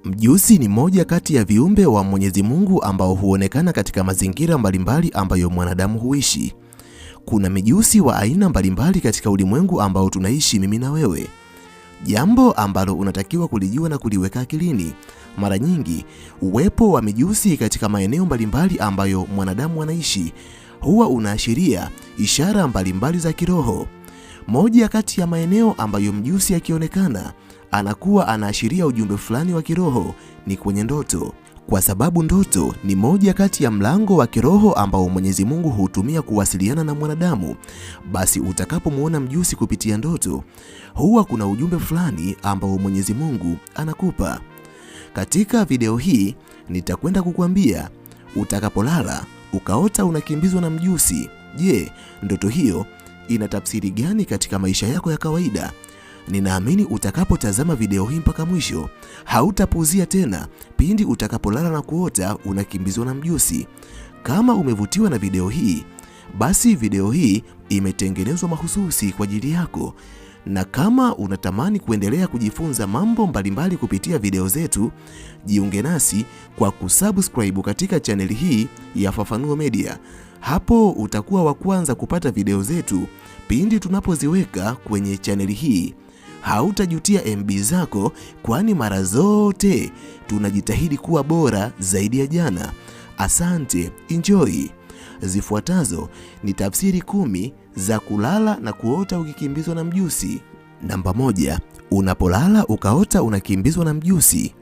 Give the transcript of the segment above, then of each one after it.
Mjusi ni moja kati ya viumbe wa Mwenyezi Mungu ambao huonekana katika mazingira mbalimbali ambayo mwanadamu huishi. Kuna mijusi wa aina mbalimbali katika ulimwengu ambao tunaishi mimi na wewe. Jambo ambalo unatakiwa kulijua na kuliweka akilini. Mara nyingi, uwepo wa mijusi katika maeneo mbalimbali ambayo mwanadamu anaishi huwa unaashiria ishara mbalimbali za kiroho. Moja kati ya maeneo ambayo mjusi akionekana anakuwa anaashiria ujumbe fulani wa kiroho ni kwenye ndoto, kwa sababu ndoto ni moja kati ya mlango wa kiroho ambao Mwenyezi Mungu hutumia kuwasiliana na mwanadamu. Basi utakapomuona mjusi kupitia ndoto, huwa kuna ujumbe fulani ambao Mwenyezi Mungu anakupa. Katika video hii nitakwenda kukuambia utakapolala ukaota unakimbizwa na mjusi, je, ndoto hiyo ina tafsiri gani katika maisha yako ya kawaida? Ninaamini utakapotazama video hii mpaka mwisho, hautapuuzia tena pindi utakapolala na kuota unakimbizwa na mjusi. Kama umevutiwa na video hii, basi video hii imetengenezwa mahususi kwa ajili yako. Na kama unatamani kuendelea kujifunza mambo mbalimbali kupitia video zetu, jiunge nasi kwa kusubscribe katika chaneli hii ya Fafanuo Media. Hapo utakuwa wa kwanza kupata video zetu pindi tunapoziweka kwenye chaneli hii. Hautajutia MB zako, kwani mara zote tunajitahidi kuwa bora zaidi ya jana. Asante, enjoy. Zifuatazo ni tafsiri 10 za kulala na kuota ukikimbizwa na mjusi. Namba 1, unapolala ukaota unakimbizwa na mjusi.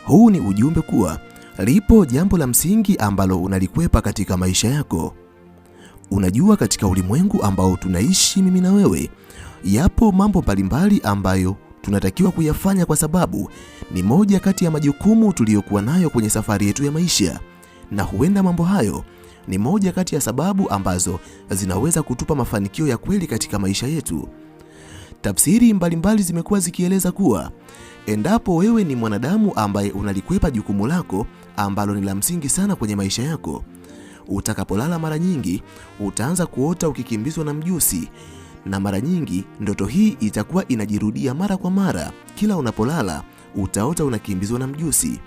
Huu ni ujumbe kuwa lipo jambo la msingi ambalo unalikwepa katika maisha yako. Unajua, katika ulimwengu ambao tunaishi mimi na wewe, yapo mambo mbalimbali ambayo tunatakiwa kuyafanya kwa sababu ni moja kati ya majukumu tuliyokuwa nayo kwenye safari yetu ya maisha. Na huenda mambo hayo ni moja kati ya sababu ambazo zinaweza kutupa mafanikio ya kweli katika maisha yetu. Tafsiri mbalimbali zimekuwa zikieleza kuwa endapo wewe ni mwanadamu ambaye unalikwepa jukumu lako ambalo ni la msingi sana kwenye maisha yako, utakapolala mara nyingi utaanza kuota ukikimbizwa na mjusi, na mara nyingi ndoto hii itakuwa inajirudia mara kwa mara. Kila unapolala utaota unakimbizwa na mjusi.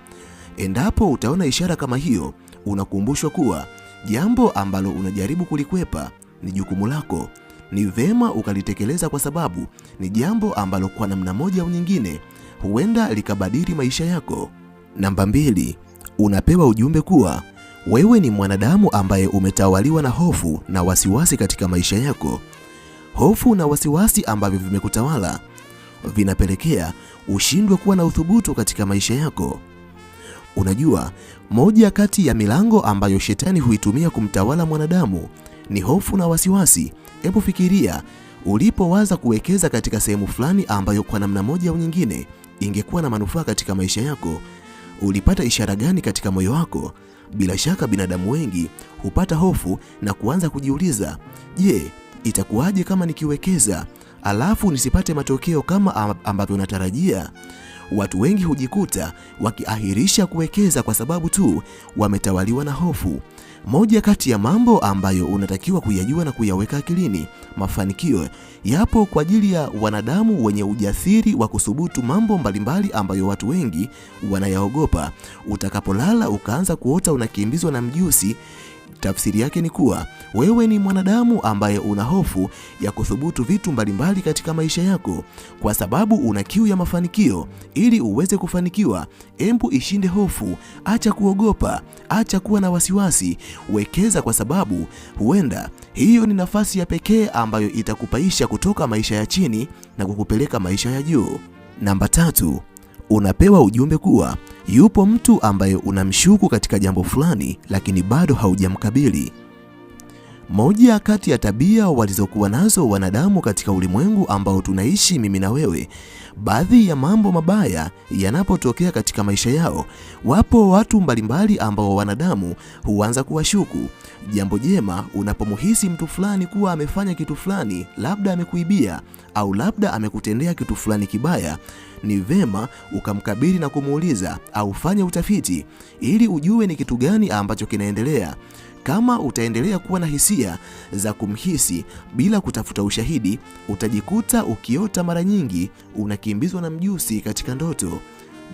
Endapo utaona ishara kama hiyo, unakumbushwa kuwa jambo ambalo unajaribu kulikwepa ni jukumu lako. Ni vema ukalitekeleza kwa sababu ni jambo ambalo kwa namna moja au nyingine huenda likabadili maisha yako. Namba 2, unapewa ujumbe kuwa wewe ni mwanadamu ambaye umetawaliwa na hofu na wasiwasi katika maisha yako. Hofu na wasiwasi ambavyo vimekutawala vinapelekea ushindwe kuwa na uthubutu katika maisha yako. Unajua, moja kati ya milango ambayo shetani huitumia kumtawala mwanadamu ni hofu na wasiwasi. Hebu fikiria, ulipowaza kuwekeza katika sehemu fulani ambayo kwa namna moja au nyingine ingekuwa na manufaa katika maisha yako, ulipata ishara gani katika moyo wako? Bila shaka binadamu wengi hupata hofu na kuanza kujiuliza, je, itakuwaje kama nikiwekeza alafu nisipate matokeo kama ambavyo natarajia? Watu wengi hujikuta wakiahirisha kuwekeza kwa sababu tu wametawaliwa na hofu. Moja kati ya mambo ambayo unatakiwa kuyajua na kuyaweka akilini, mafanikio yapo kwa ajili ya wanadamu wenye ujasiri wa kuthubutu mambo mbalimbali ambayo watu wengi wanayaogopa. Utakapolala ukaanza kuota unakimbizwa na mjusi, tafsiri yake ni kuwa wewe ni mwanadamu ambaye una hofu ya kuthubutu vitu mbalimbali katika maisha yako, kwa sababu una kiu ya mafanikio. Ili uweze kufanikiwa, embu ishinde hofu, acha kuogopa, acha kuwa na wasiwasi, wekeza, kwa sababu huenda hiyo ni nafasi ya pekee ambayo itakupaisha kutoka maisha ya chini na kukupeleka maisha ya juu. Namba 3, unapewa ujumbe kuwa yupo mtu ambaye unamshuku katika jambo fulani lakini bado haujamkabili. Moja kati ya tabia walizokuwa nazo wanadamu katika ulimwengu ambao tunaishi mimi na wewe, baadhi ya mambo mabaya yanapotokea katika maisha yao, wapo watu mbalimbali ambao wanadamu huanza kuwashuku. Jambo jema, unapomhisi mtu fulani kuwa amefanya kitu fulani, labda amekuibia au labda amekutendea kitu fulani kibaya, ni vema ukamkabili na kumuuliza au fanya utafiti ili ujue ni kitu gani ambacho kinaendelea. Kama utaendelea kuwa na hisia za kumhisi bila kutafuta ushahidi, utajikuta ukiota mara nyingi unakimbizwa na mjusi katika ndoto.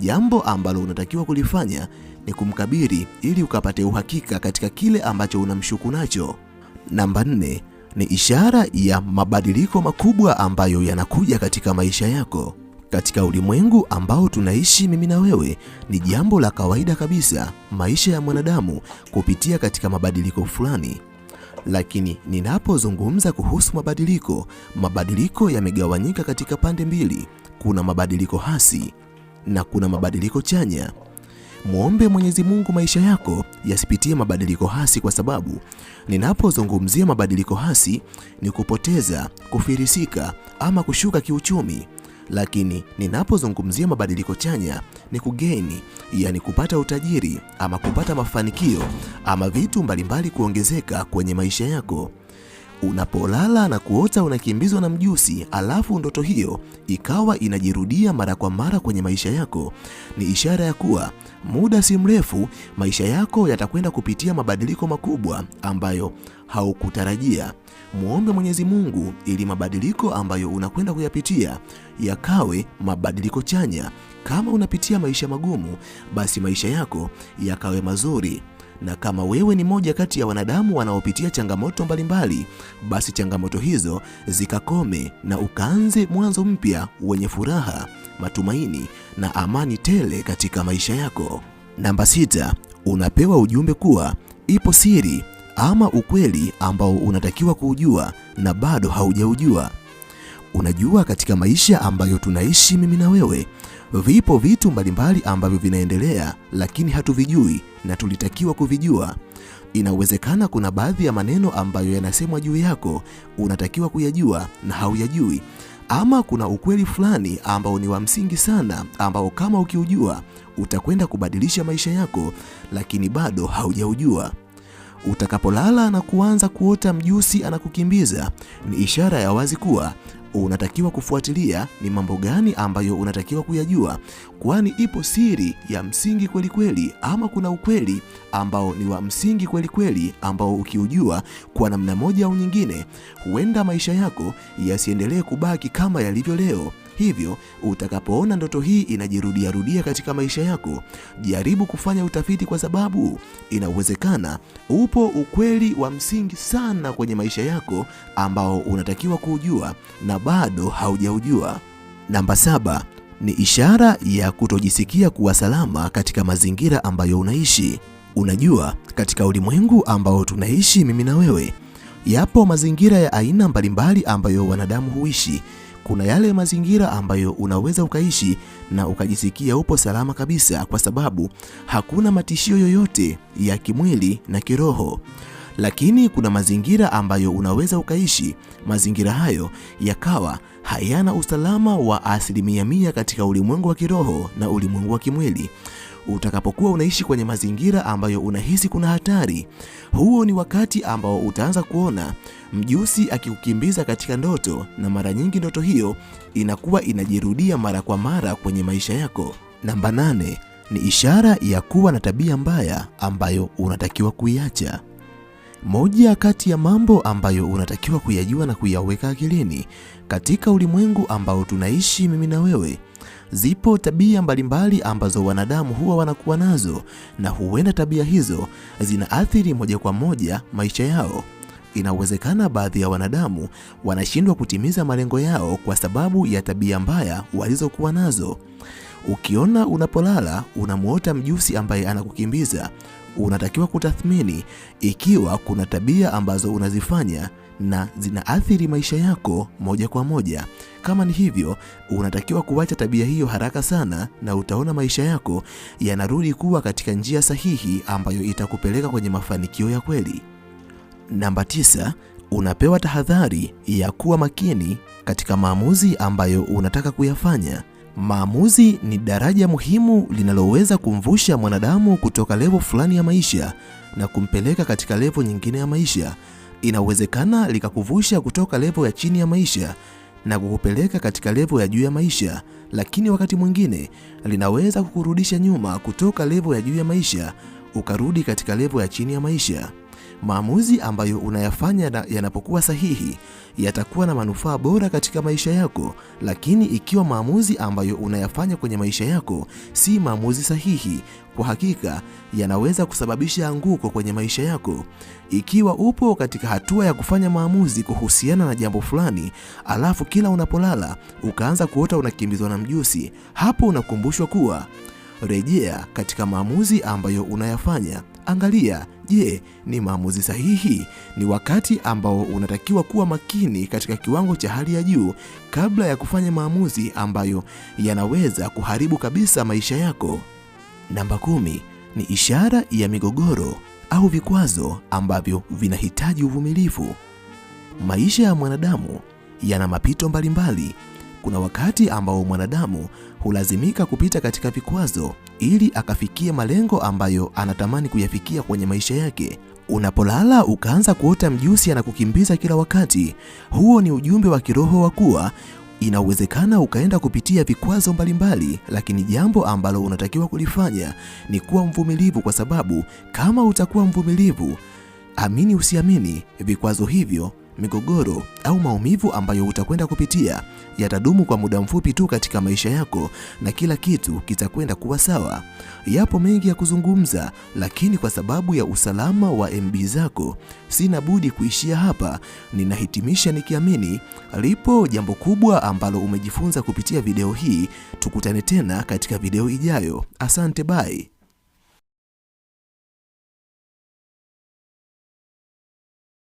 Jambo ambalo unatakiwa kulifanya ni kumkabili ili ukapate uhakika katika kile ambacho unamshuku nacho. Namba 4 ni ishara ya mabadiliko makubwa ambayo yanakuja katika maisha yako. Katika ulimwengu ambao tunaishi mimi na wewe, ni jambo la kawaida kabisa maisha ya mwanadamu kupitia katika mabadiliko fulani. Lakini ninapozungumza kuhusu mabadiliko yamegawanyika katika pande mbili. Kuna mabadiliko hasi na kuna mabadiliko chanya. Muombe Mwenyezi Mungu maisha yako yasipitie mabadiliko hasi, kwa sababu ninapozungumzia mabadiliko hasi ni kupoteza, kufirisika ama kushuka kiuchumi. Lakini ninapozungumzia mabadiliko chanya ni kugaini, yani kupata utajiri ama kupata mafanikio ama vitu mbalimbali kuongezeka kwenye maisha yako. Unapolala na kuota unakimbizwa na mjusi, alafu ndoto hiyo ikawa inajirudia mara kwa mara kwenye maisha yako, ni ishara ya kuwa muda si mrefu maisha yako yatakwenda kupitia mabadiliko makubwa ambayo haukutarajia. Muombe Mwenyezi Mungu ili mabadiliko ambayo unakwenda kuyapitia yakawe mabadiliko chanya. Kama unapitia maisha magumu, basi maisha yako yakawe mazuri. Na kama wewe ni moja kati ya wanadamu wanaopitia changamoto mbalimbali, basi changamoto hizo zikakome na ukaanze mwanzo mpya wenye furaha, matumaini na amani tele katika maisha yako. Namba 6, unapewa ujumbe kuwa ipo siri ama ukweli ambao unatakiwa kuujua na bado haujaujua. Unajua, katika maisha ambayo tunaishi mimi na wewe, vipo vitu mbalimbali ambavyo vinaendelea lakini hatuvijui na tulitakiwa kuvijua. Inawezekana kuna baadhi ya maneno ambayo yanasemwa juu yako unatakiwa kuyajua na hauyajui, ama kuna ukweli fulani ambao ni wa msingi sana ambao kama ukiujua utakwenda kubadilisha maisha yako lakini bado haujaujua. Utakapolala na kuanza kuota mjusi anakukimbiza, ni ishara ya wazi kuwa unatakiwa kufuatilia ni mambo gani ambayo unatakiwa kuyajua, kwani ipo siri ya msingi kweli kweli, ama kuna ukweli ambao ni wa msingi kweli kweli ambao ukiujua kwa namna moja au nyingine, huenda maisha yako yasiendelee kubaki kama yalivyo leo. Hivyo utakapoona ndoto hii inajirudia katika maisha yako, jaribu kufanya utafiti, kwa sababu inawezekana upo ukweli wa msingi sana kwenye maisha yako ambao unatakiwa kuujua na bado haujaujua. Namba 7 ni ishara ya kutojisikia kuwa salama katika mazingira ambayo unaishi. Unajua, katika ulimwengu ambao tunaishi mimi na wewe, yapo mazingira ya aina mbalimbali ambayo wanadamu huishi. Kuna yale mazingira ambayo unaweza ukaishi na ukajisikia upo salama kabisa, kwa sababu hakuna matishio yoyote ya kimwili na kiroho. Lakini kuna mazingira ambayo unaweza ukaishi, mazingira hayo yakawa hayana usalama wa 100% katika ulimwengu wa kiroho na ulimwengu wa kimwili. Utakapokuwa unaishi kwenye mazingira ambayo unahisi kuna hatari, huo ni wakati ambao utaanza kuona mjusi akikukimbiza katika ndoto, na mara nyingi ndoto hiyo inakuwa inajirudia mara kwa mara kwenye maisha yako. Namba 8 ni ishara ya kuwa na tabia mbaya ambayo unatakiwa kuiacha. Moja kati ya mambo ambayo unatakiwa kuyajua na kuyaweka akilini katika ulimwengu ambao tunaishi mimi na wewe, zipo tabia mbalimbali ambazo wanadamu huwa wanakuwa nazo, na huenda tabia hizo zinaathiri moja kwa moja maisha yao. Inawezekana baadhi ya wanadamu wanashindwa kutimiza malengo yao kwa sababu ya tabia mbaya walizokuwa nazo. Ukiona unapolala unamuota mjusi ambaye anakukimbiza, unatakiwa kutathmini ikiwa kuna tabia ambazo unazifanya na zinaathiri maisha yako moja kwa moja. Kama ni hivyo, unatakiwa kuacha tabia hiyo haraka sana, na utaona maisha yako yanarudi kuwa katika njia sahihi ambayo itakupeleka kwenye mafanikio ya kweli. Namba 9, unapewa tahadhari ya kuwa makini katika maamuzi ambayo unataka kuyafanya. Maamuzi ni daraja muhimu linaloweza kumvusha mwanadamu kutoka level fulani ya maisha na kumpeleka katika level nyingine ya maisha. Inawezekana likakuvusha kutoka level ya chini ya maisha na kukupeleka katika level ya juu ya maisha, lakini wakati mwingine linaweza kukurudisha nyuma kutoka level ya juu ya maisha ukarudi katika level ya chini ya maisha. Maamuzi ambayo unayafanya yanapokuwa sahihi yatakuwa na manufaa bora katika maisha yako, lakini ikiwa maamuzi ambayo unayafanya kwenye maisha yako si maamuzi sahihi, kwa hakika yanaweza kusababisha anguko kwenye maisha yako. Ikiwa upo katika hatua ya kufanya maamuzi kuhusiana na jambo fulani, alafu kila unapolala ukaanza kuota unakimbizwa na mjusi, hapo unakumbushwa kuwa rejea katika maamuzi ambayo unayafanya. Angalia, je, ni maamuzi sahihi? Ni wakati ambao unatakiwa kuwa makini katika kiwango cha hali ya juu kabla ya kufanya maamuzi ambayo yanaweza kuharibu kabisa maisha yako. Namba 10 ni ishara ya migogoro au vikwazo ambavyo vinahitaji uvumilivu. Maisha ya mwanadamu yana mapito mbalimbali. Kuna wakati ambao mwanadamu hulazimika kupita katika vikwazo ili akafikia malengo ambayo anatamani kuyafikia kwenye maisha yake. Unapolala ukaanza kuota mjusi anakukimbiza kila wakati, huo ni ujumbe wa kiroho wa kuwa inawezekana ukaenda kupitia vikwazo mbalimbali, lakini jambo ambalo unatakiwa kulifanya ni kuwa mvumilivu, kwa sababu kama utakuwa mvumilivu, amini usiamini, vikwazo hivyo, migogoro au maumivu ambayo utakwenda kupitia yatadumu kwa muda mfupi tu katika maisha yako na kila kitu kitakwenda kuwa sawa. Yapo mengi ya kuzungumza, lakini kwa sababu ya usalama wa MB zako sina budi kuishia hapa. Ninahitimisha nikiamini lipo jambo kubwa ambalo umejifunza kupitia video hii. Tukutane tena katika video ijayo. Asante, bye.